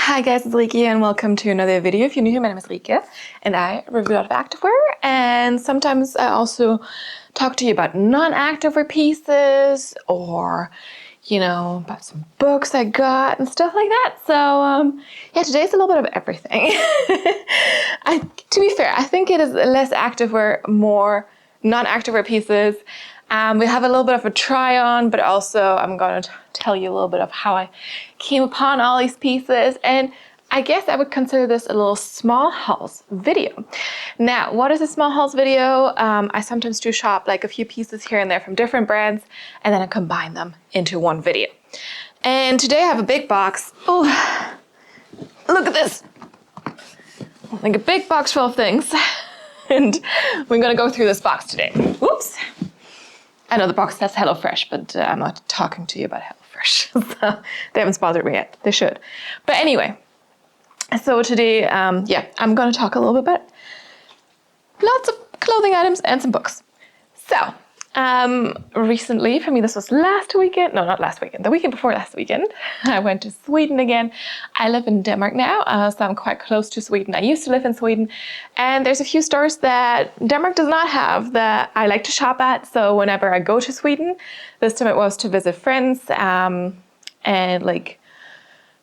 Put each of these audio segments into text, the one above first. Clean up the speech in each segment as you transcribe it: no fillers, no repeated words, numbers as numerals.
Hi guys, it's Rike and welcome to another video. If you're new here, my name is Rike and I review a lot of activewear, and sometimes I also talk to you about non-activewear pieces or, you know, about some books I got and stuff like that. So yeah, today's a little bit of everything. To be fair, I think it is less activewear, more non-activewear pieces. We have a little bit of a try on, but also I'm going to tell you a little bit of how I came upon all these pieces. And I guess I would consider this a little small hauls video. Now, what is a small hauls video? I sometimes do shop like a few pieces here and there from different brands, and then I combine them into one video. And today I have a big box. Oh, look at this. Like a big box full of things. And we're gonna go through this box today. Whoops. I know the box says HelloFresh, but I'm not talking to you about HelloFresh. So they haven't sponsored me yet. They should. But anyway, so today, yeah, I'm going to talk a little bit about lots of clothing items and some books. So recently, for me, this was last weekend. No, not last weekend. The weekend before last weekend, I went to Sweden again. I live in Denmark now, so I'm quite close to Sweden. I used to live in Sweden, and there's a few stores that Denmark does not have that I like to shop at. So whenever I go to Sweden, this time it was to visit friends, and like,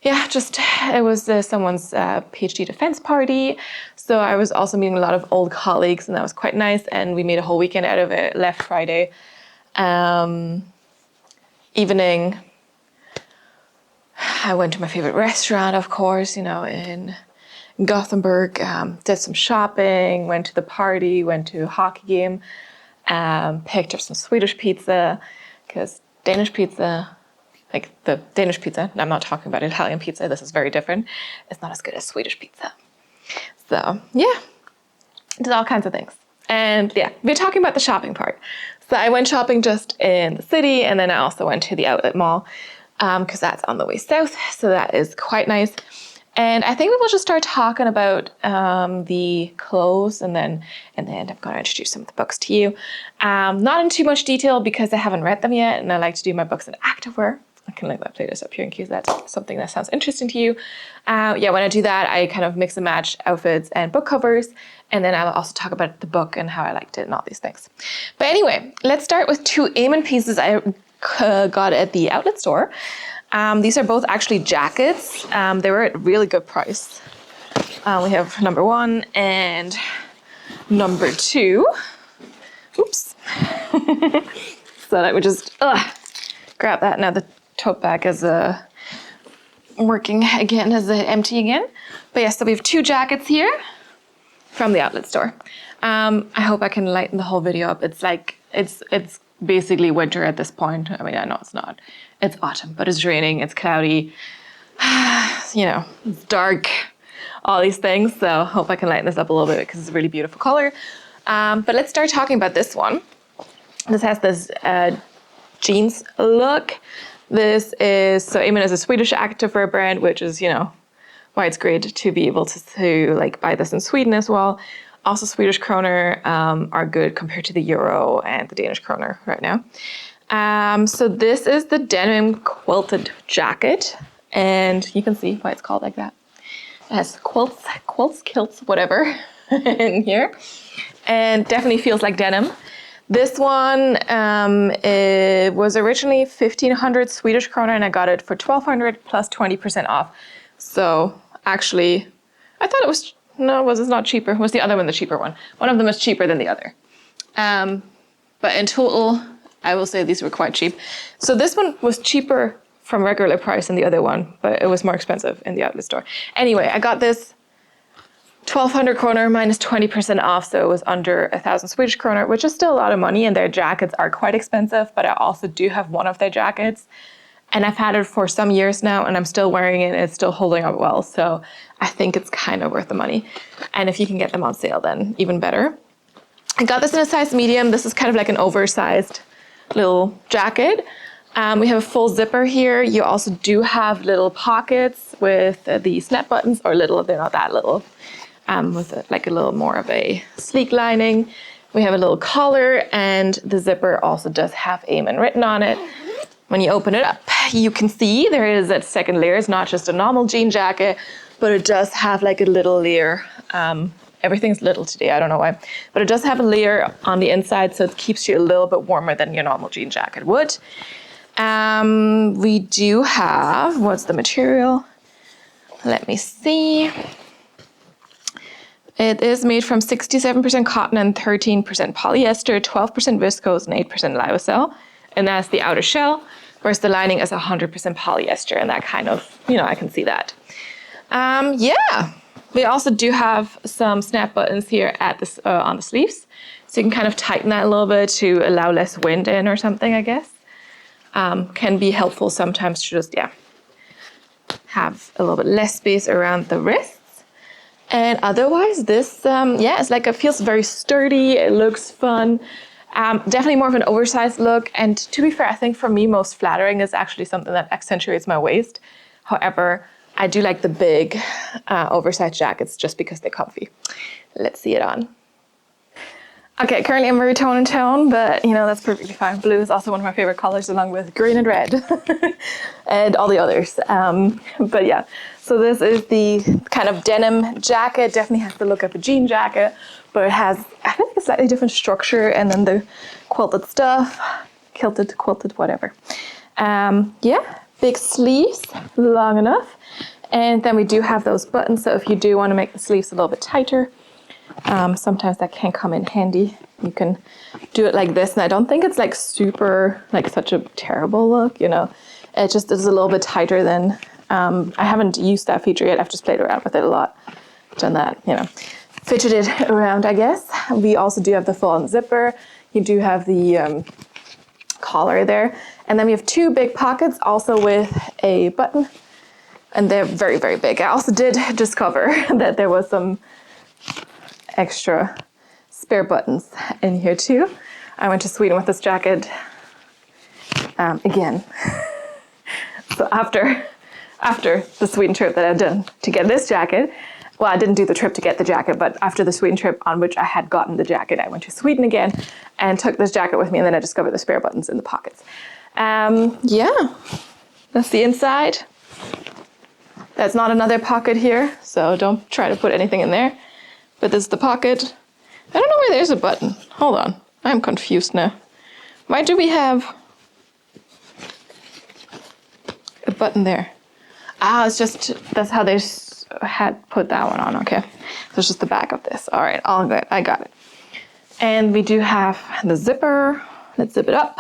yeah, just it was someone's PhD defense party. So I was also meeting a lot of old colleagues, and that was quite nice. And we made a whole weekend out of it. Left Friday evening. I went to my favorite restaurant, of course, you know, in Gothenburg. Did some shopping, went to the party, went to a hockey game, picked up some Swedish pizza, because Danish pizza, like the Danish pizza, I'm not talking about Italian pizza, this is very different. It's not as good as Swedish pizza. So yeah, did all kinds of things. And yeah, we're talking about the shopping part. So I went shopping just in the city, and then I also went to the outlet mall because that's on the way south. So that is quite nice. And I think we will just start talking about the clothes, and then in the end I'm going to introduce some of the books to you. Not in too much detail because I haven't read them yet, and I like to do my books in activewear. I can leave that playlist up here in case that's something that sounds interesting to you. Yeah, when I do that, I kind of mix and match outfits and book covers, and then I'll also talk about the book and how I liked it and all these things. But anyway, let's start with two Amen pieces I got at the outlet store. These are both actually jackets. They were at a really good price. We have number one and number two. Oops. So that would just grab that. Now the tote bag is working again, is empty again. But yes, so we have two jackets here from the outlet store. I hope I can lighten the whole video up. It's like, it's basically winter at this point. I mean, I know it's not. It's autumn, but it's raining, it's cloudy, you know, it's dark, all these things. So I hope I can lighten this up a little bit because it's a really beautiful color. But let's start talking about this one. This has this jeans look. This is, so Amen is a Swedish activewear brand, which is, you know, why it's great to be able to like buy this in Sweden as well. Also, Swedish kroner are good compared to the euro and the Danish kroner right now. So this is the Denim Quilted Jacket, and you can see why it's called like that. It has quilts, kilts, whatever in here, and definitely feels like denim. This one it was originally 1,500 Swedish krona, and I got it for 1,200 plus 20% off. So actually, I thought it was, no, it's not cheaper. Was the other one the cheaper one? One of them is cheaper than the other. But in total, I will say these were quite cheap. So this one was cheaper from regular price than the other one, but it was more expensive in the outlet store. Anyway, I got this 1,200 kroner minus 20% off, so it was under 1,000 Swedish kroner, which is still a lot of money, and their jackets are quite expensive, but I also do have one of their jackets, and I've had it for some years now, and I'm still wearing it, and it's still holding up well, so I think it's kind of worth the money. And if you can get them on sale, then even better. I got this in a size medium. This is kind of like an oversized little jacket. We have a full zipper here. You also do have little pockets with the snap buttons, or little, they're not that little, with like a little more of a sleek lining. We have a little collar, and the zipper also does have Amen written on it. When you open it up, you can see there is that second layer. It's not just a normal jean jacket, but it does have like a little layer. Everything's little today, I don't know why. But it does have a layer on the inside, so it keeps you a little bit warmer than your normal jean jacket would. We do have, what's the material? Let me see. It is made from 67% cotton and 13% polyester, 12% viscose and 8% lyocell. And that's the outer shell, whereas the lining is 100% polyester, and that kind of, I can see that. Yeah, we also do have some snap buttons here at this on the sleeves. So you can kind of tighten that a little bit to allow less wind in or something, I guess. Can be helpful sometimes to just, have a little bit less space around the wrists. And otherwise, this, it's like, it feels very sturdy. It looks fun. Definitely more of an oversized look. And to be fair, I think for me, most flattering is actually something that accentuates my waist. However, I do like the big, oversized jackets just because they're comfy. Let's see it on. Okay, currently I'm very tone and tone, but that's perfectly fine. Blue is also one of my favorite colors, along with green and red and all the others. But yeah, so this is the kind of denim jacket. Definitely has the look of a jean jacket, but it has, I think, a slightly different structure, and then the quilted stuff, quilted, whatever. Yeah, big sleeves, long enough. And then we do have those buttons, so if you do want to make the sleeves a little bit tighter, sometimes that can come in handy. You can do it like this, and I don't think it's like super, like such a terrible look, It just is a little bit tighter than, I haven't used that feature yet. I've just played around with it a lot. Done that, fidgeted around, I guess. We also do have the full-on zipper. You do have the collar there. And then we have two big pockets, also with a button. And they're very, very big. I also did discover that there was some extra spare buttons in here too. I went to Sweden with this jacket again. So after the Sweden trip that I'd done to get this jacket, well, I didn't do the trip to get the jacket, but after the Sweden trip on which I had gotten the jacket, I went to Sweden again and took this jacket with me, and then I discovered the spare buttons in the pockets. Yeah, that's the inside. There's not another pocket here, so don't try to put anything in there. But this is the pocket. I don't know where there's a button. Hold on, I'm confused now. Why do we have a button there? Ah, it's just, that's how they had put that one on, okay. So it's just the back of this. All right, all good, I got it. And we do have the zipper. Let's zip it up.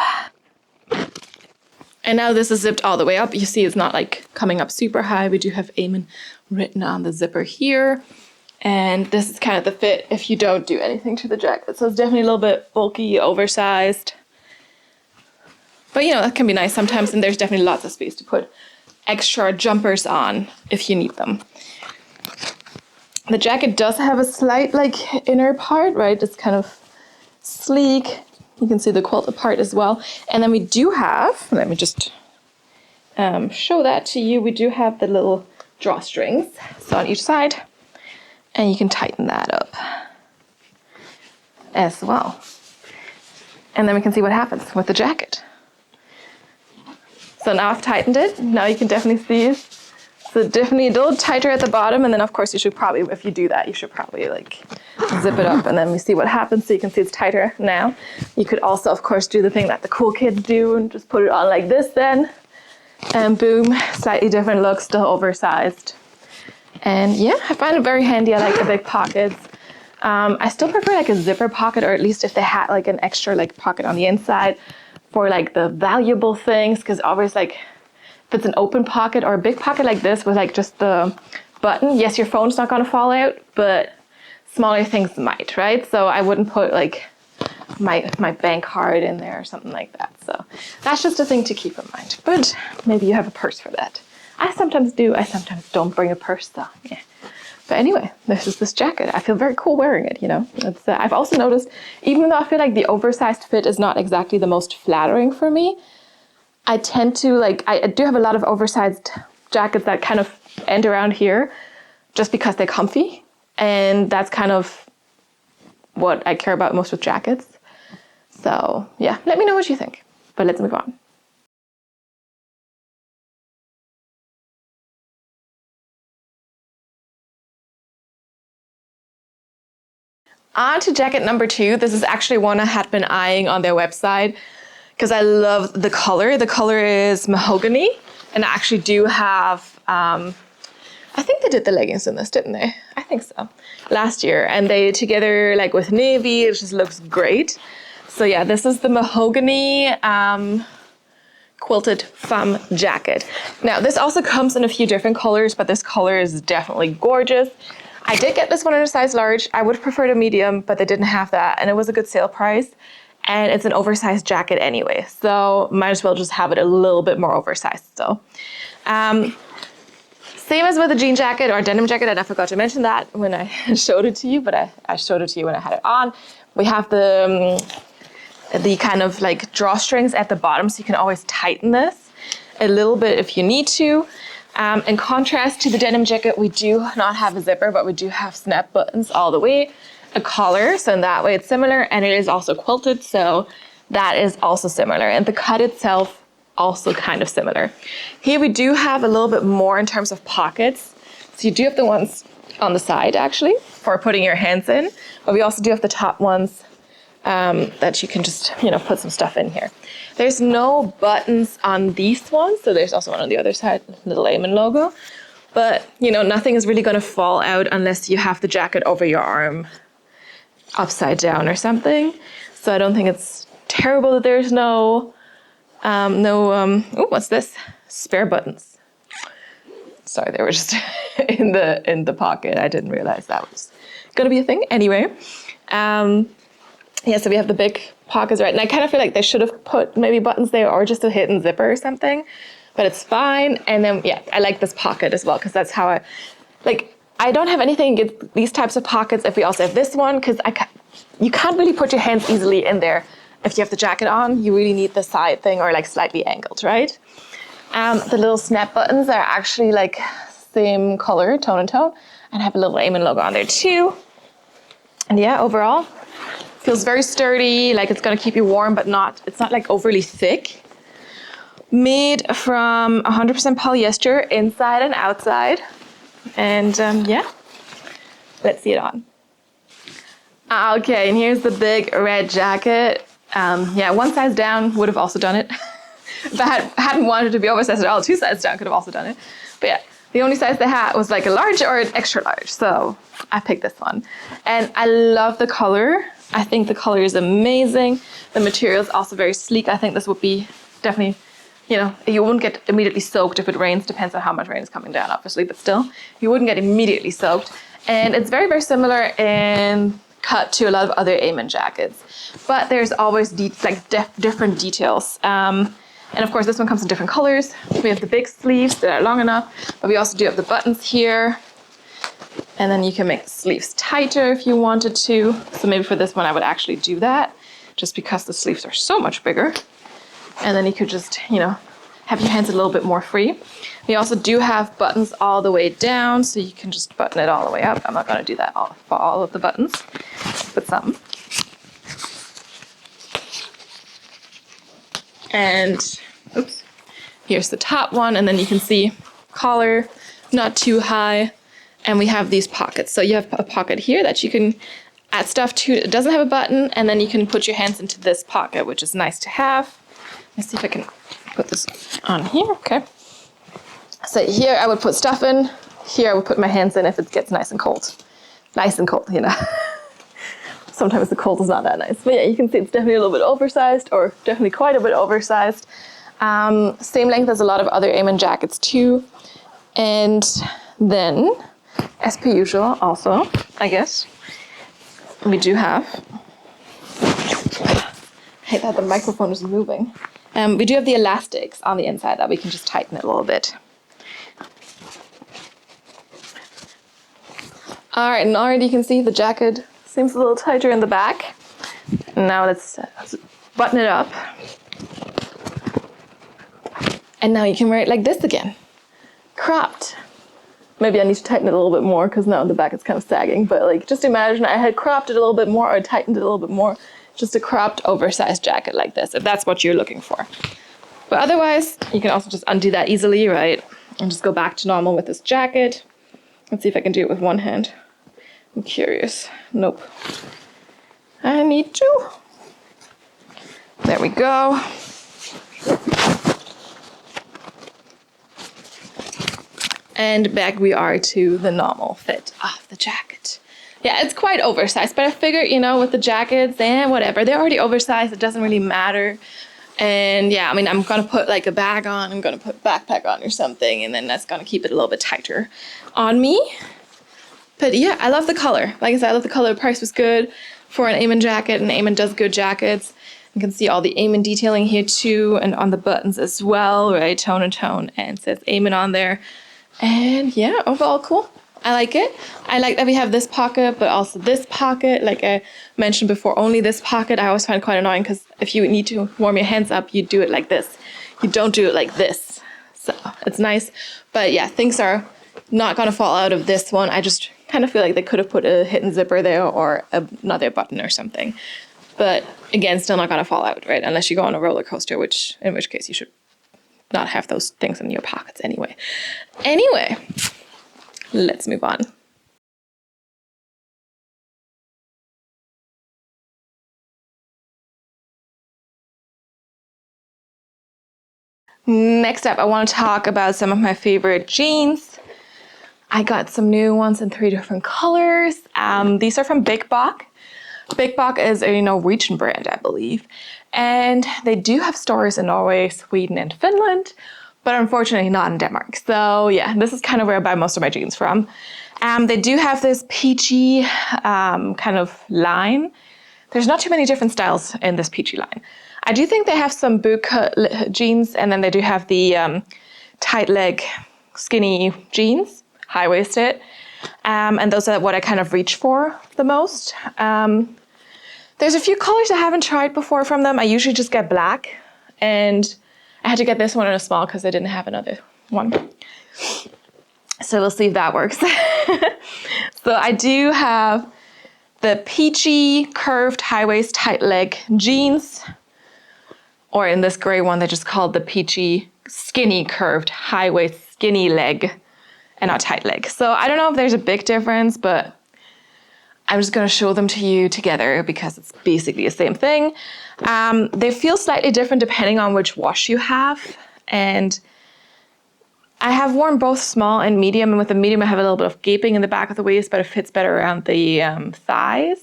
And now this is zipped all the way up. You see it's not like coming up super high. We do have Amen written on the zipper here. And this is kind of the fit if you don't do anything to the jacket. So it's definitely a little bit bulky, oversized. But that can be nice sometimes, and there's definitely lots of space to put extra jumpers on if you need them. The jacket does have a slight inner part, right? It's kind of sleek. You can see the quilted part as well. And then we do have, let me just show that to you. We do have the little drawstrings, so on each side. And you can tighten that up as well. And then we can see what happens with the jacket. So now I've tightened it. Now you can definitely see so definitely a little tighter at the bottom. And then of course you should probably, if you do that, you should probably zip it up, and then we see what happens. So you can see it's tighter now. You could also of course do the thing that the cool kids do and just put it on like this then. And boom, slightly different look, still oversized. And yeah, I find it very handy. I like the big pockets. I still prefer a zipper pocket, or at least if they had an extra pocket on the inside for the valuable things, because always if it's an open pocket or a big pocket like this with just the button, yes, your phone's not going to fall out, but smaller things might, right? So I wouldn't put my bank card in there or something like that. So that's just a thing to keep in mind. But maybe you have a purse for that. I sometimes do. I sometimes don't bring a purse, though. Yeah. But anyway, this is this jacket. I feel very cool wearing it, It's, I've also noticed, even though I feel like the oversized fit is not exactly the most flattering for me, I tend to, I do have a lot of oversized jackets that kind of end around here just because they're comfy. And that's kind of what I care about most with jackets. So yeah, let me know what you think. But let's move on. On to jacket number 2. This is actually one I had been eyeing on their website because I love the color. The color is mahogany, and I actually do have, I think they did the leggings in this, didn't they? I think so. Last year, and they together like with navy, it just looks great. So yeah, this is the mahogany Quilted Femme Jacket. Now this also comes in a few different colors, but this color is definitely gorgeous. I did get this one in a size large. I would have preferred a medium, but they didn't have that, and it was a good sale price. And it's an oversized jacket anyway, so might as well just have it a little bit more oversized still. Same as with a jean jacket or a denim jacket, and I forgot to mention that when I showed it to you, but I showed it to you when I had it on. We have the kind of like drawstrings at the bottom, so you can always tighten this a little bit if you need to. In contrast to the denim jacket, we do not have a zipper, but we do have snap buttons all the way, a collar, so in that way it's similar, and it is also quilted, so that is also similar. And the cut itself, also kind of similar. Here we do have a little bit more in terms of pockets. So you do have the ones on the side actually for putting your hands in, but we also do have the top ones that you can just, put some stuff in here. There's no buttons on these ones, so there's also one on the other side, little Amen logo. But, nothing is really going to fall out unless you have the jacket over your arm upside down or something. So I don't think it's terrible that there's oh, what's this? Spare buttons. Sorry, they were just in the pocket. I didn't realize that was going to be a thing. Anyway, yeah, so we have the big pockets, right? And I kind of feel like they should have put maybe buttons there or just a hidden zipper or something, but it's fine. And then, yeah, I like this pocket as well because that's how I don't have anything against these types of pockets if we also have this one, because you can't really put your hands easily in there. If you have the jacket on, you really need the side thing or like slightly angled, right? The little snap buttons are actually like same color, tone and tone, and have a little Amen logo on there too. And yeah, overall, feels very sturdy, like it's gonna keep you warm, but it's not like overly thick. Made from 100% polyester, inside and outside. And yeah, let's see it on. Okay, and here's the big red jacket. Yeah, one size down would have also done it. If I hadn't wanted it to be oversized at all, 2 sizes down could have also done it. But yeah, the only size they had was like a large or an extra large, so I picked this one. And I love the color. I think the color is amazing. The material is also very sleek. I think this would be definitely, you wouldn't get immediately soaked if it rains. Depends on how much rain is coming down, obviously, but still, you wouldn't get immediately soaked. And it's very, very similar in cut to a lot of other Amen jackets. But there's always different details. And of course, this one comes in different colors. We have the big sleeves that are long enough, but we also do have the buttons here. And then you can make the sleeves tighter if you wanted to. So maybe for this one, I would actually do that just because the sleeves are so much bigger. And then you could just, have your hands a little bit more free. We also do have buttons all the way down, so you can just button it all the way up. I'm not gonna do that for all of the buttons, but some. And, oops, here's the top one, and then you can see collar, not too high. And we have these pockets. So you have a pocket here that you can add stuff to. It doesn't have a button, and then you can put your hands into this pocket, which is nice to have. Let's see if I can put this on here, okay. So here I would put stuff in. Here I would put my hands in if it gets nice and cold. Nice and cold, Sometimes the cold is not that nice. But yeah, you can see it's definitely a little bit oversized, or definitely quite a bit oversized. Same length as a lot of other Amen jackets too. And then, as per usual, also, I guess, we do have, I hate that the microphone is moving. We do have the elastics on the inside that we can just tighten it a little bit. All right, and already you can see the jacket seems a little tighter in the back. Now let's button it up. And now you can wear it like this again, cropped. Maybe I need to tighten it a little bit more because now the back is kind of sagging, but just imagine I had cropped it a little bit more or tightened it a little bit more. Just a cropped, oversized jacket like this, if that's what you're looking for. But otherwise, you can also just undo that easily, right? And just go back to normal with this jacket. Let's see if I can do it with one hand. I'm curious. Nope. I need to. There we go. And back we are to the normal fit of the jacket. Yeah, it's quite oversized, but I figured, you know, with the jackets and whatever, they're already oversized. It doesn't really matter. And yeah, I mean, I'm gonna put like a bag on, I'm gonna put a backpack on or something, and then that's gonna keep it a little bit tighter on me. But yeah, I love the color. Like I said, I love the color. The price was good for an Eamon jacket, and Eamon does good jackets. You can see all the Eamon detailing here too, and on the buttons as well, right? Tone and tone, and it says Eamon on there. And yeah, overall cool. I like it. I like that we have this pocket, but also this pocket. Like I mentioned before, only this pocket I always find quite annoying because if you need to warm your hands up, you do it like this. You don't do it like this. So it's nice. But yeah, things are not gonna fall out of this one. I just kind of feel like they could have put a hidden zipper there or another button or something. But again, still not gonna fall out, right? Unless you go on a roller coaster, in which case you should not have those things in your pockets anyway. Anyway, let's move on. Next up, I want to talk about some of my favorite jeans. I got some new ones in 3 different colors. These are from BikBok. BikBok is a Norwegian brand, I believe. And they do have stores in Norway, Sweden, and Finland, but unfortunately not in Denmark. So yeah, this is kind of where I buy most of my jeans from. They do have this peachy kind of line. There's not too many different styles in this peachy line. I do think they have some boot cut jeans, and then they do have the tight leg skinny jeans, high-waisted. And those are what I kind of reach for the most. There's a few colors I haven't tried before from them. I usually just get black, and I had to get this one in a small because they didn't have another one. So we'll see if that works. So I do have the peachy curved high waist tight leg jeans, or in this gray one, they just called the peachy skinny curved high waist skinny leg and not tight leg. So I don't know if there's a big difference, but I'm just going to show them to you together because it's basically the same thing. They feel slightly different depending on which wash you have. And I have worn both small and medium. And with the medium, I have a little bit of gaping in the back of the waist, but it fits better around the thighs.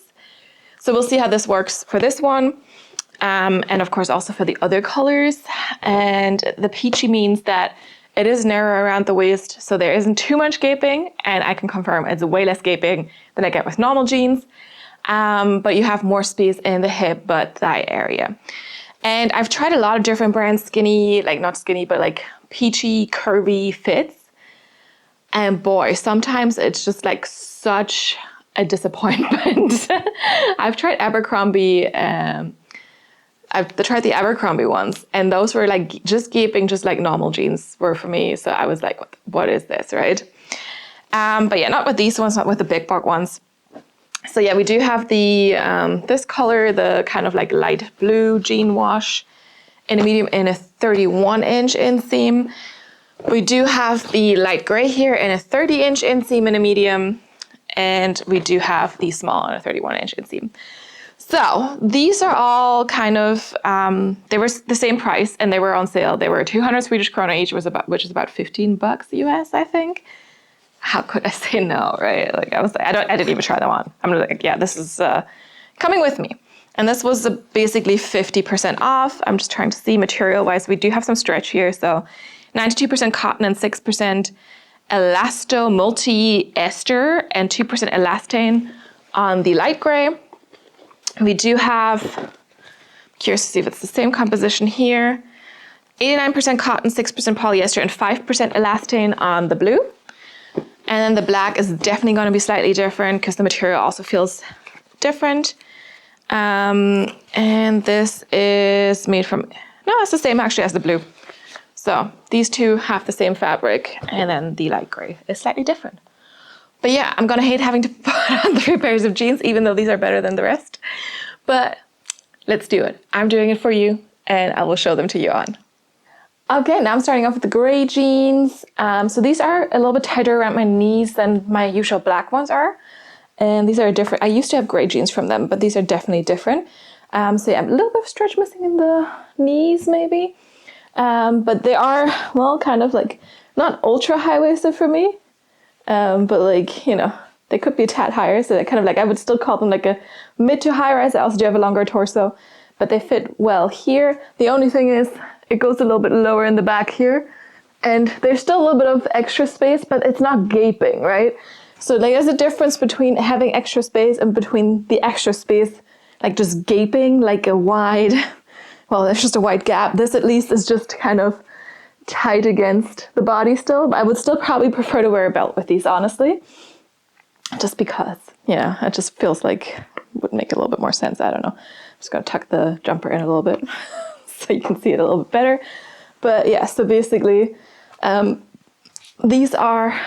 So we'll see how this works for this one. And of course, also for the other colors. And the peachy means that it is narrow around the waist, so there isn't too much gaping, and I can confirm it's way less gaping than I get with normal jeans. But you have more space in the hip but thigh area. And I've tried a lot of different brands, skinny, like not skinny, but like peachy, curvy fits. And boy, sometimes it's just like such a disappointment. I've tried Abercrombie, I've tried the Abercrombie ones, and those were like just gaping, just like normal jeans were for me. So I was like, what is this, right? But yeah, not with these ones, not with the BikBok ones. So yeah, we do have the this color, the kind of like light blue jean wash in a medium in a 31-inch inseam. We do have the light gray here in a 30-inch inseam in a medium, and we do have the small in a 31-inch inseam. So these are all kind of, they were the same price and they were on sale. They were 200 Swedish krona each, which is about 15 bucks US, I think. How could I say no, right? Like I didn't even try them on. I'm like, yeah, this is coming with me. And this was basically 50% off. I'm just trying to see material-wise. We do have some stretch here. So 92% cotton and 6% elasto multi-ester and 2% elastane on the light gray. We do have, curious to see if it's the same composition here, 89% cotton, 6% polyester, and 5% elastane on the blue. And then the black is definitely going to be slightly different because the material also feels different. And this is made from, no, it's the same actually as the blue. So these two have the same fabric, and then the light gray is slightly different. But yeah, I'm gonna hate having to put on 3 pairs of jeans, even though these are better than the rest. But let's do it. I'm doing it for you, and I will show them to you on. Okay, now I'm starting off with the gray jeans. So these are a little bit tighter around my knees than my usual black ones are. And these are different. I used to have gray jeans from them, but these are definitely different. So yeah, a little bit of stretch missing in the knees maybe. But they are, well, kind of like not ultra high-waisted for me, but like, you know, they could be a tad higher. So they're kind of like, I would still call them like a mid to high rise. I also do have a longer torso, but they fit well here. The only thing is it goes a little bit lower in the back here. And there's still a little bit of extra space, but it's not gaping, right? So like, there's a difference between having extra space and between the extra space, like just gaping, like a wide, well, it's just a wide gap. This at least is just kind of tight against the body still. But I would still probably prefer to wear a belt with these, honestly. Just because, you know, it just feels like it would make a little bit more sense. I don't know. I'm just going to tuck the jumper in a little bit so you can see it a little bit better. But yeah, so basically, these are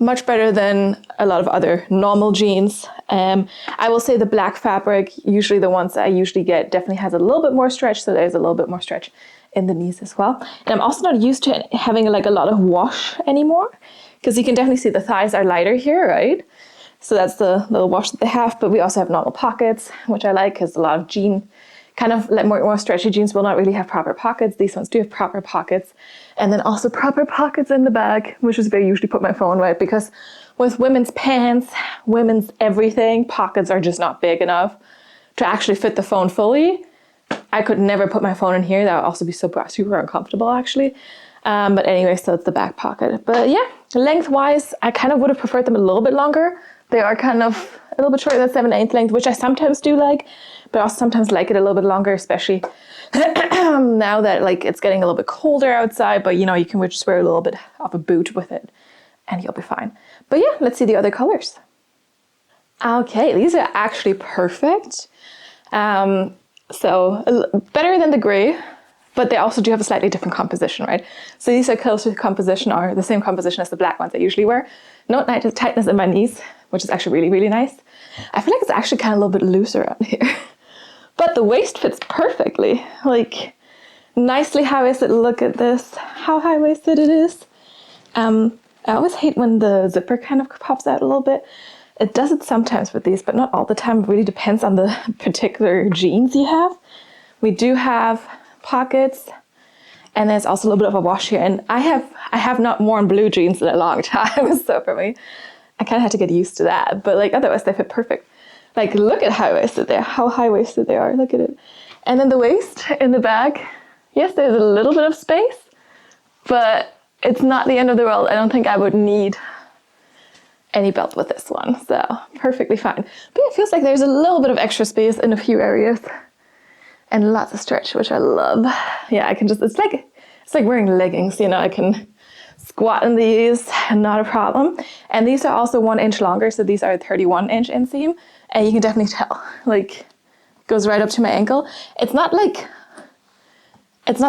much better than a lot of other normal jeans. I will say the black fabric, usually the ones I usually get, definitely has a little bit more stretch. So there's a little bit more stretch in the knees as well. And I'm also not used to having like a lot of wash anymore, because you can definitely see the thighs are lighter here, right? So that's the little wash that they have. But we also have normal pockets, which I like, because a lot of jean, kind of like more stretchy jeans will not really have proper pockets. These ones do have proper pockets. And then also proper pockets in the back, which is where I usually put my phone, right? Because with women's pants, women's everything, pockets are just not big enough to actually fit the phone fully. I could never put my phone in here. That would also be super uncomfortable, actually. But anyway, so it's the back pocket. But yeah, lengthwise, I kind of would have preferred them a little bit longer. They are kind of a little bit shorter than 7/8 length, which I sometimes do like, but I also sometimes like it a little bit longer, especially now that like it's getting a little bit colder outside, but you know, you can just wear a little bit of a boot with it and you'll be fine. But yeah, let's see the other colors. Okay, these are actually perfect. So better than the gray, but they also do have a slightly different composition, right? So these are close to the composition, or the same composition as the black ones I usually wear. No tightness in my knees, which is actually really, really nice. I feel like it's actually kind of a little bit looser around here. But the waist fits perfectly, like nicely high-waisted. Look at this, how high-waisted it is. I always hate when the zipper kind of pops out a little bit. It does it sometimes with these, but not all the time. It really depends on the particular jeans you have. We do have pockets, and there's also a little bit of a wash here. And I have not worn blue jeans in a long time, so for me, I kind of had to get used to that. But like otherwise, they fit perfect. Like look at how high-waisted they are. Look at it. And then the waist in the back, yes, there's a little bit of space, but it's not the end of the world. I don't think I would need any belt with this one, so perfectly fine. But it feels like there's a little bit of extra space in a few areas and lots of stretch, which I love. Yeah, I can just, it's like wearing leggings, you know, I can squat in these, not a problem. And these are also 1 inch longer, so these are 31-inch inseam, and you can definitely tell, like, it goes right up to my ankle. It's not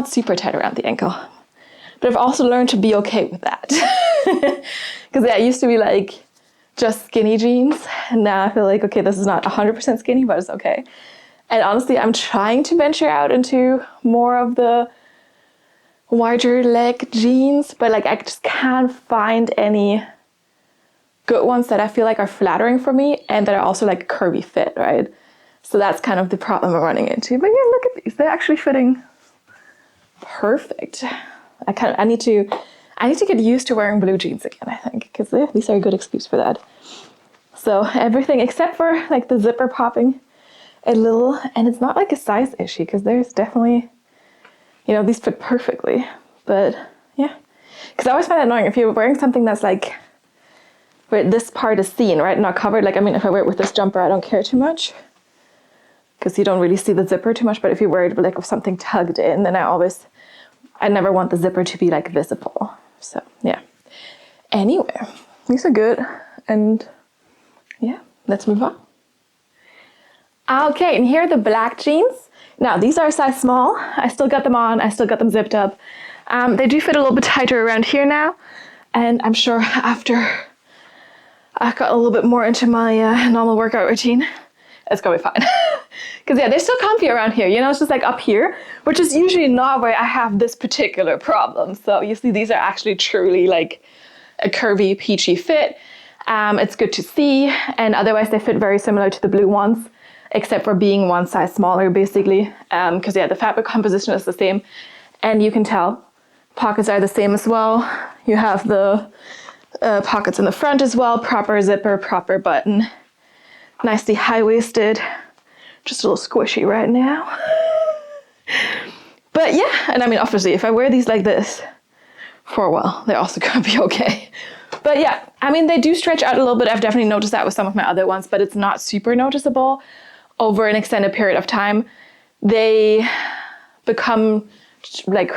super tight around the ankle, but I've also learned to be okay with that. Because yeah, I used to be like just skinny jeans, and now I feel like, okay, this is not 100% skinny, but it's okay. And honestly, I'm trying to venture out into more of the wider leg jeans, but like I just can't find any good ones that I feel like are flattering for me and that are also like curvy fit, right? So that's kind of the problem I'm running into. But yeah, look at these. They're actually fitting perfect. I need to get used to wearing blue jeans again, I think, because these are a good excuse for that. So everything except for like the zipper popping a little, and it's not like a size issue because there's definitely, you know, these fit perfectly. But yeah, because I always find it annoying if you're wearing something that's like where this part is seen, right, not covered. Like, I mean, if I wear it with this jumper, I don't care too much because you don't really see the zipper too much. But if you wear it like with something tugged in, then I never want the zipper to be like visible. So yeah. Anyway, these are good, and yeah, let's move on. Okay, and here are the black jeans. Now, these are a size small. I still got them on. I still got them zipped up. They do fit a little bit tighter around here now. And I'm sure after I got a little bit more into my normal workout routine, it's gonna be fine. Because yeah, they're still comfy around here. You know, it's just like up here, which is usually not where I have this particular problem. So you see, these are actually truly like a curvy, peachy fit. It's good to see, and otherwise they fit very similar to the blue ones, except for being one size smaller basically, because yeah, the fabric composition is the same, and you can tell pockets are the same as well. You have the pockets in the front as well, proper zipper, proper button, nicely high-waisted, just a little squishy right now. But yeah, and I mean obviously if I wear these like this for a while, they're also gonna be okay. But yeah, I mean, they do stretch out a little bit. I've definitely noticed that with some of my other ones, but it's not super noticeable over an extended period of time. They become like,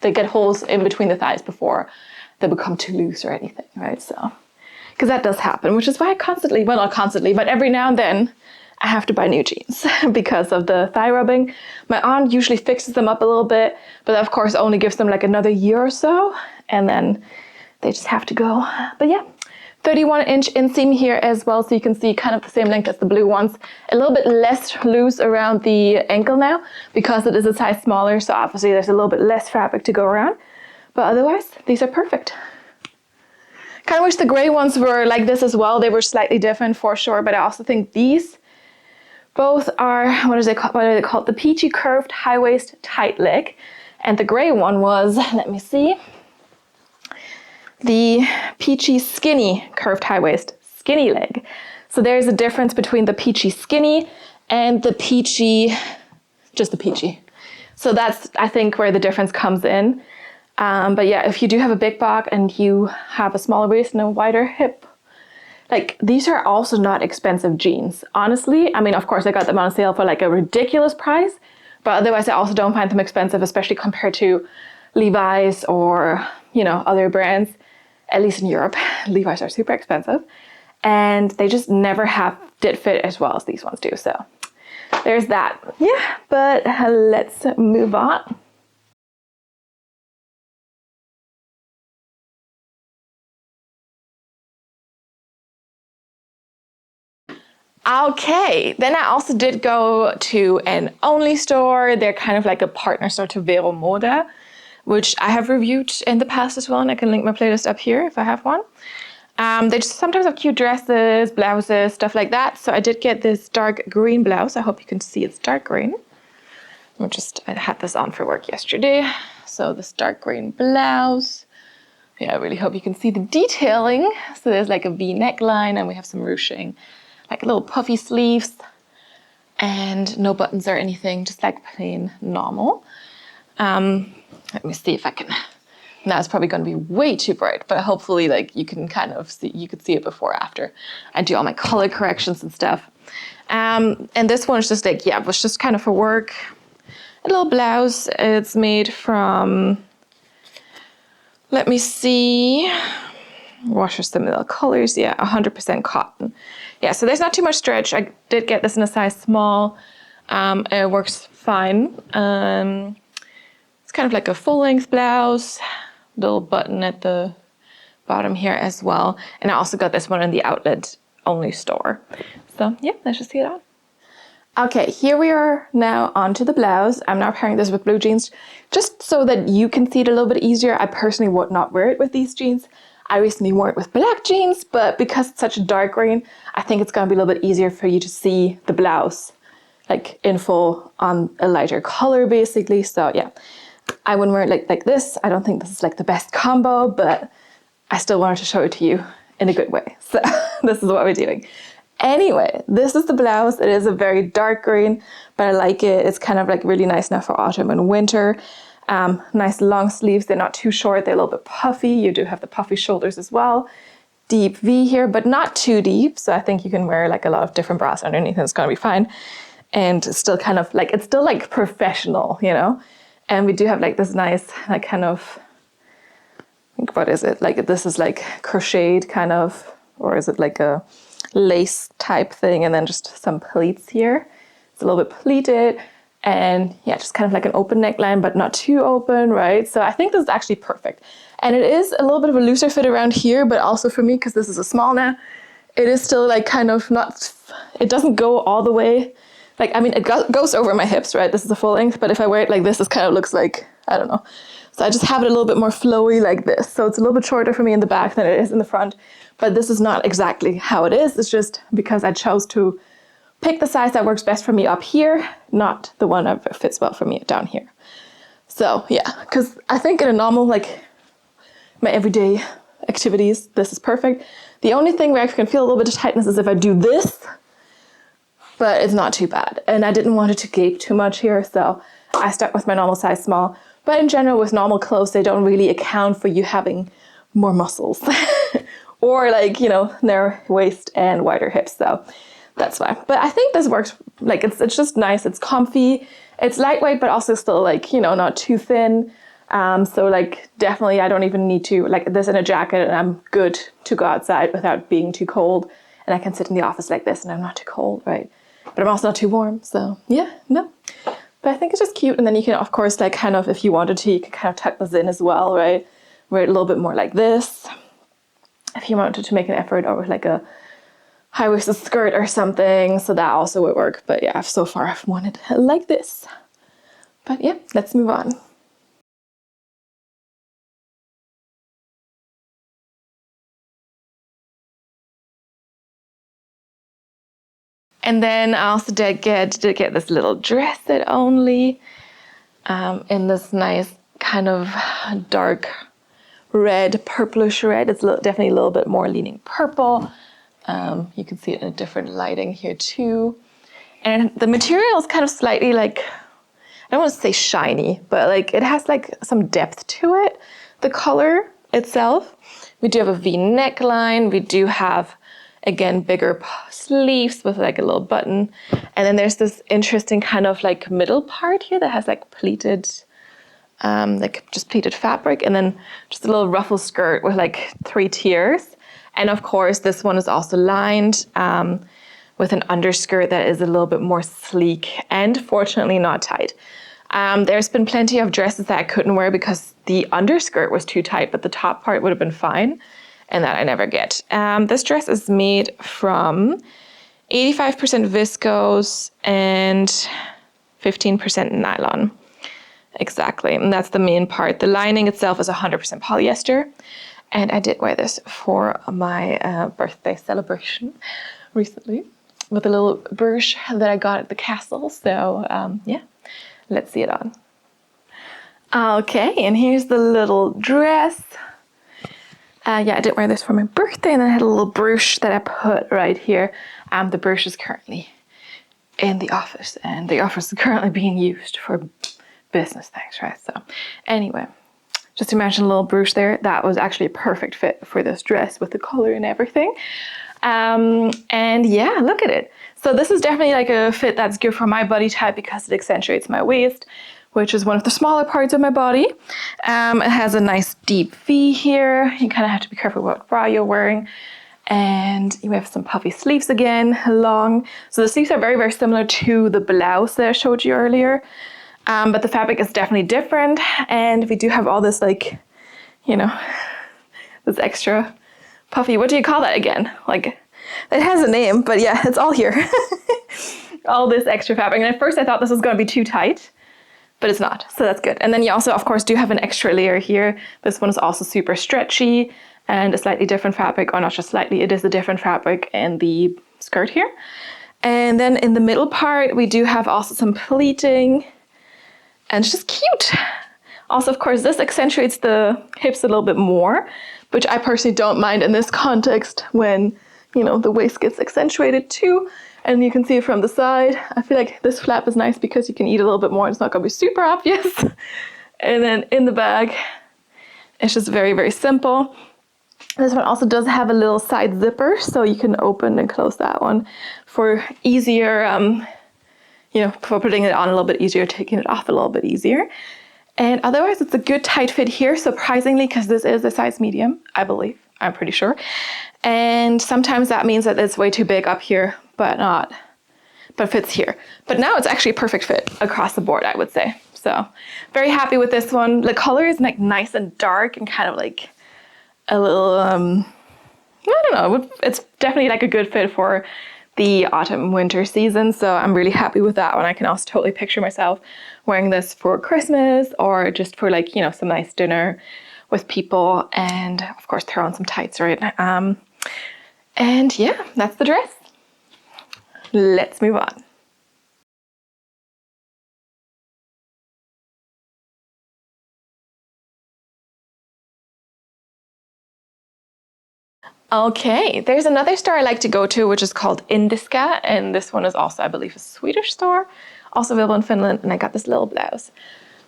they get holes in between the thighs before they become too loose or anything, right? So, because that does happen, which is why I constantly, well, not constantly, but every now and then I have to buy new jeans because of the thigh rubbing. My aunt usually fixes them up a little bit, but that of course only gives them like another year or so, and then they just have to go. But yeah, 31-inch inseam here as well, so you can see kind of the same length as the blue ones. A little bit less loose around the ankle now because it is a size smaller, so obviously there's a little bit less fabric to go around. But otherwise, these are perfect. Kind of wish the gray ones were like this as well. They were slightly different for sure, but I also think these both are, what are they called? The Peachy curved high waist tight leg. And the gray one was, let me see, the Peachy skinny curved high waist skinny leg. So there's a difference between the Peachy skinny and the Peachy, just the Peachy. So that's, I think, where the difference comes in. But yeah, if you do have a BikBok and you have a smaller waist and a wider hip, like these are also not expensive jeans. Honestly, I mean, of course I got them on sale for like a ridiculous price, but otherwise I also don't find them expensive, especially compared to Levi's or, you know, other brands. At least in Europe, Levi's are super expensive, and they just never did fit as well as these ones do. So there's that. Yeah, but let's move on. Okay, then I also did go to an Only store. They're kind of like a partner store to Vero Moda, which I have reviewed in the past as well, and I can link my playlist up here if I have one. They just sometimes have cute dresses, blouses, stuff like that. So I did get this dark green blouse. I hope you can see it's dark green. I had this on for work yesterday. So this dark green blouse. Yeah, I really hope you can see the detailing. So there's like a V neckline, and we have some ruching, like little puffy sleeves, and no buttons or anything, just like plain normal. Let me see if I can, now it's probably going to be way too bright, but hopefully like you can kind of see, you could see it before or after I do all my color corrections and stuff. And this one is just like, yeah, it was just kind of for work. A little blouse. It's made from, let me see, wash similar colors. Yeah, 100% cotton. Yeah, so there's not too much stretch. I did get this in a size small. It works fine. It's kind of like a full-length blouse, little button at the bottom here as well. And I also got this one in the outlet only store. So yeah, let's just see it on. Okay, here we are now onto the blouse. I'm now pairing this with blue jeans just so that you can see it a little bit easier. I personally would not wear it with these jeans. I recently wore it with black jeans, but because it's such a dark green, I think it's gonna be a little bit easier for you to see the blouse like in full on a lighter color basically. So yeah, I wouldn't wear it like this. I don't think this is like the best combo, but I still wanted to show it to you in a good way. So this is what we're doing. Anyway, this is the blouse. It is a very dark green, but I like it. It's kind of like really nice now for autumn and winter. Nice long sleeves. They're not too short. They're a little bit puffy. You do have the puffy shoulders as well. Deep V here, but not too deep. So I think you can wear like a lot of different bras underneath and it's gonna be fine. And it's still kind of like, it's still like professional, you know? And we do have like this nice, like kind of, what is it? Like this is like crocheted kind of, or is it like a lace type thing? And then just some pleats here. It's a little bit pleated. And yeah, just kind of like an open neckline, but not too open, right? So I think this is actually perfect. And it is a little bit of a looser fit around here, but also for me, because this is a small now, it is still like kind of not, it doesn't go all the way. Like, I mean, it goes over my hips, right? This is a full length, but if I wear it like this, it kind of looks like, I don't know. So I just have it a little bit more flowy like this. So it's a little bit shorter for me in the back than it is in the front. But this is not exactly how it is. It's just because I chose to pick the size that works best for me up here, not the one that fits well for me down here. So yeah, because I think in a normal, like my everyday activities, this is perfect. The only thing where I can feel a little bit of tightness is if I do this, but it's not too bad. And I didn't want it to gape too much here, so I stuck with my normal size small. But in general, with normal clothes, they don't really account for you having more muscles or like, you know, narrow waist and wider hips. So that's why. But I think this works. Like it's just nice. It's comfy. It's lightweight, but also still like, you know, not too thin. So like definitely I don't even need to like this in a jacket and I'm good to go outside without being too cold. And I can sit in the office like this and I'm not too cold, right? But I'm also not too warm. So yeah, no. But I think it's just cute. And then you can, of course, like kind of, if you wanted to, you could kind of tuck this in as well, right? Wear it a little bit more like this. If you wanted to make an effort, or like a high-waisted skirt or something. So that also would work. But yeah, so far I've wanted it like this. But yeah, let's move on. And then I also did get this little dress set only in this nice kind of dark red, purplish red. It's definitely a little bit more leaning purple. You can see it in a different lighting here too. And the material is kind of slightly like, I don't want to say shiny, but like it has like some depth to it. The color itself. We do have a V neckline. We do have, again, bigger sleeves with like a little button. And then there's this interesting kind of like middle part here that has like pleated, like just pleated fabric, and then just a little ruffle skirt with like 3 tiers. And of course, this one is also lined with an underskirt that is a little bit more sleek and fortunately not tight. There's been plenty of dresses that I couldn't wear because the underskirt was too tight, but the top part would have been fine, and that I never get. This dress is made from 85% viscose and 15% nylon. Exactly, and that's the main part. The lining itself is 100% polyester, and I did wear this for my birthday celebration recently with a little brooch that I got at the castle. So yeah, let's see it on. Okay, and here's the little dress. Yeah, I did wear this for my birthday, and then I had a little brooch that I put right here. The brooch is currently in the office, and the office is currently being used for business things, right? So anyway, just to mention a little brooch there, that was actually a perfect fit for this dress with the color and everything. And yeah, look at it. So this is definitely like a fit that's good for my body type because it accentuates my waist, which is one of the smaller parts of my body. It has a nice deep V here. You kind of have to be careful what bra you're wearing. And you have some puffy sleeves again, long. So the sleeves are very, very similar to the blouse that I showed you earlier. But the fabric is definitely different. And we do have all this like, you know, this extra puffy, what do you call that again? Like, it has a name, but yeah, it's all here. All this extra fabric. And at first I thought this was going to be too tight, but it's not. So that's good. And then you also, of course, do have an extra layer here. This one is also super stretchy and a slightly different fabric, or not just slightly, it is a different fabric in the skirt here. And then in the middle part, we do have also some pleating, and it's just cute. Also, of course, this accentuates the hips a little bit more, which I personally don't mind in this context when, you know, the waist gets accentuated too. And you can see it from the side. I feel like this flap is nice because you can eat a little bit more. It's not going to be super obvious. And then in the bag, it's just very, very simple. This one also does have a little side zipper, so you can open and close that one for easier, you know, for putting it on a little bit easier, taking it off a little bit easier. And otherwise, it's a good tight fit here, surprisingly, because this is a size medium, I believe. I'm pretty sure. And sometimes that means that it's way too big up here, but fits here. But now it's actually a perfect fit across the board, I would say. So very happy with this one. The color is like nice and dark and kind of like a little, I don't know, it's definitely like a good fit for the autumn winter season. So I'm really happy with that one. I can also totally picture myself wearing this for Christmas or just for like, you know, some nice dinner with people, and of course throw on some tights, right? And yeah, that's the dress. Let's move on. Okay, there's another store I like to go to, which is called Indiska, and this one is also, I believe, a Swedish store, also available in Finland, and I got this little blouse.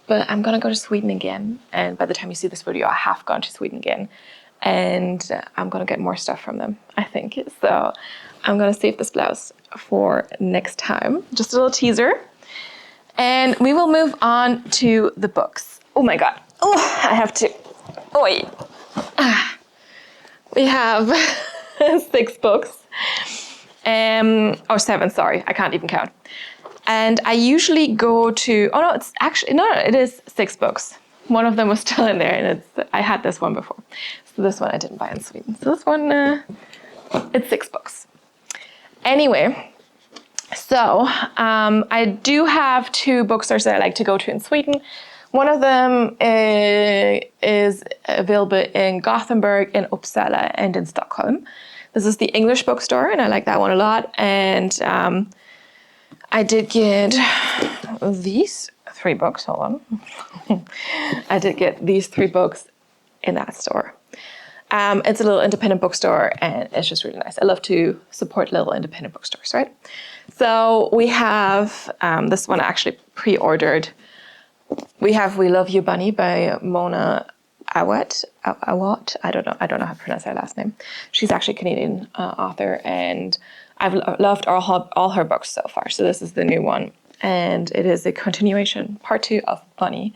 But I'm gonna go to Sweden again, and by the time you see this video, I have gone to Sweden again, and I'm gonna get more stuff from them, I think. So I'm gonna save this blouse for next time. Just a little teaser. And we will move on to the books. Oh my God. Oh, I have to. Oi. We have 6 books. Or 7, sorry. I can't even count. And I usually go to, oh no, it's actually, no, it is 6 books. One of them was still in there, and I had this one before. So this one I didn't buy in Sweden. So this one, it's 6 books. Anyway, so I do have 2 bookstores that I like to go to in Sweden. One of them is available in Gothenburg, in Uppsala, and in Stockholm. This is the English bookstore, and I like that one a lot. And I did get these 3 books. Hold on. I did get these 3 books in that store. It's a little independent bookstore, and it's just really nice. I love to support little independent bookstores, right? So we have this one I actually pre-ordered. We have We Love You Bunny by Mona Awat. I don't know how to pronounce her last name. She's actually a Canadian author, and I've loved all her books so far. So this is the new one, and it is a continuation, part 2 of Bunny,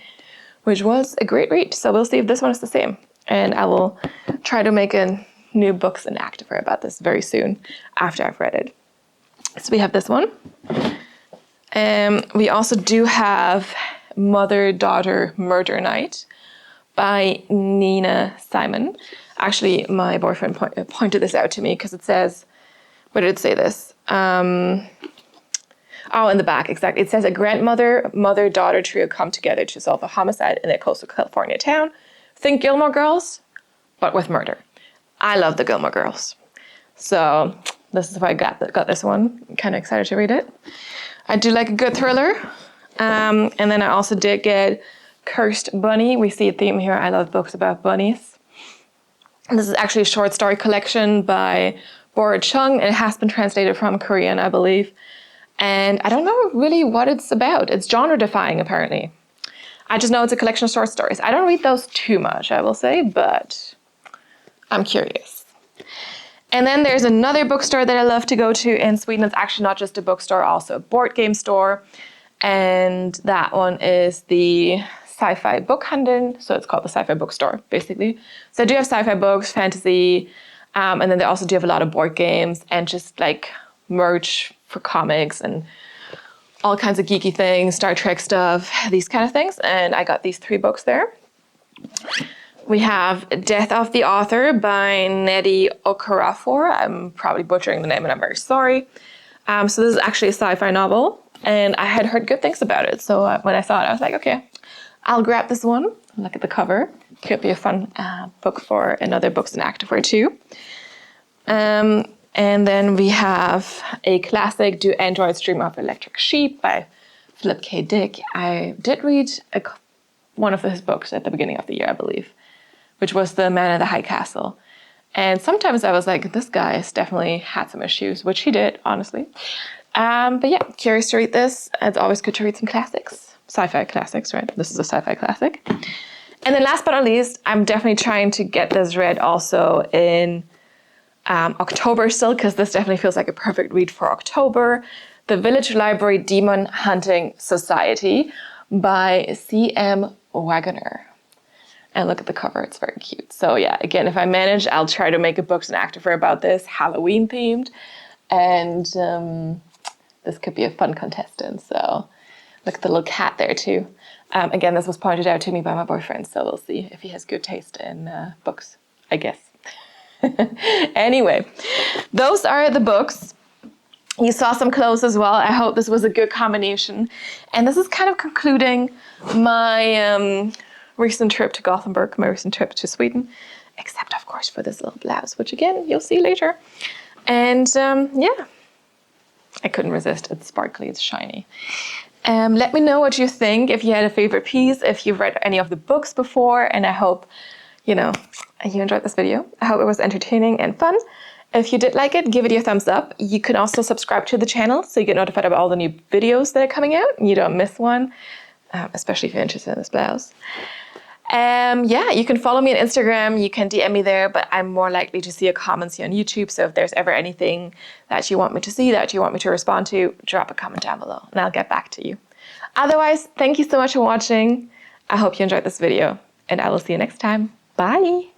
which was a great read. So we'll see if this one is the same. And I will try to make a new books and activewear about this very soon after I've read it. So we have this one. We also do have Mother-Daughter Murder Night by Nina Simon. Actually, my boyfriend pointed this out to me because it says, where did it say this? Oh, in the back, exactly. It says a grandmother, mother-daughter trio come together to solve a homicide in a coastal California town. Think Gilmore Girls, but with murder. I love the Gilmore Girls. So this is why I got this one. I'm kind of excited to read it. I do like a good thriller. And then I also did get Cursed Bunny. We see a theme here. I love books about bunnies. And this is actually a short story collection by Bora Chung. It has been translated from Korean, I believe. And I don't know really what it's about. It's genre defying, apparently. I just know it's a collection of short stories. I don't read those too much, I will say, but I'm curious. And then there's another bookstore that I love to go to in Sweden. It's actually not just a bookstore, also a board game store. And that one is the Sci-Fi Bookhandeln. So it's called the Sci-Fi Bookstore, basically. So I do have sci-fi books, fantasy, and then they also do have a lot of board games and just like merch for comics and all kinds of geeky things, Star Trek stuff, these kind of things. And I got these 3 books there. We have Death of the Author by Nnedi Okorafor. I'm probably butchering the name and I'm very sorry. So this is actually a sci-fi novel, and I had heard good things about it. So when I saw it, I was like, okay, I'll grab this one. Look at the cover. Could be a fun book for another books and activewear too. And then we have a classic, Do Androids Dream of Electric Sheep by Philip K. Dick. I did read one of his books at the beginning of the year, I believe, which was The Man in the High Castle. And sometimes I was like, this guy has definitely had some issues, which he did, honestly. But yeah, curious to read this. It's always good to read some classics. Sci-fi classics, right? This is a sci-fi classic. And then last but not least, I'm definitely trying to get this read also in October still, because this definitely feels like a perfect read for October. The Village Library Demon Hunting Society by C.M. Wagoner. And look at the cover, it's very cute. So yeah, again, if I manage, I'll try to make a books and activewear about this, Halloween themed. And this could be a fun contestant. So look at the little cat there too. Again, this was pointed out to me by my boyfriend, so we'll see if he has good taste in books, I guess. Anyway, those are the books. You saw some clothes as well. I hope this was a good combination. And this is kind of concluding my recent trip to Gothenburg, my recent trip to Sweden, except of course for this little blouse, which again, you'll see later. And yeah, I couldn't resist. It's sparkly, it's shiny. Let me know what you think, if you had a favorite piece, if you've read any of the books before, and I hope, you know, you enjoyed this video. I hope it was entertaining and fun. If you did like it, give it a thumbs up. You can also subscribe to the channel so you get notified about all the new videos that are coming out and you don't miss one, especially if you're interested in this blouse. Yeah, you can follow me on Instagram. You can DM me there, but I'm more likely to see your comments here on YouTube. So if there's ever anything that you want me to see, that you want me to respond to, drop a comment down below and I'll get back to you. Otherwise, thank you so much for watching. I hope you enjoyed this video and I will see you next time. Bye.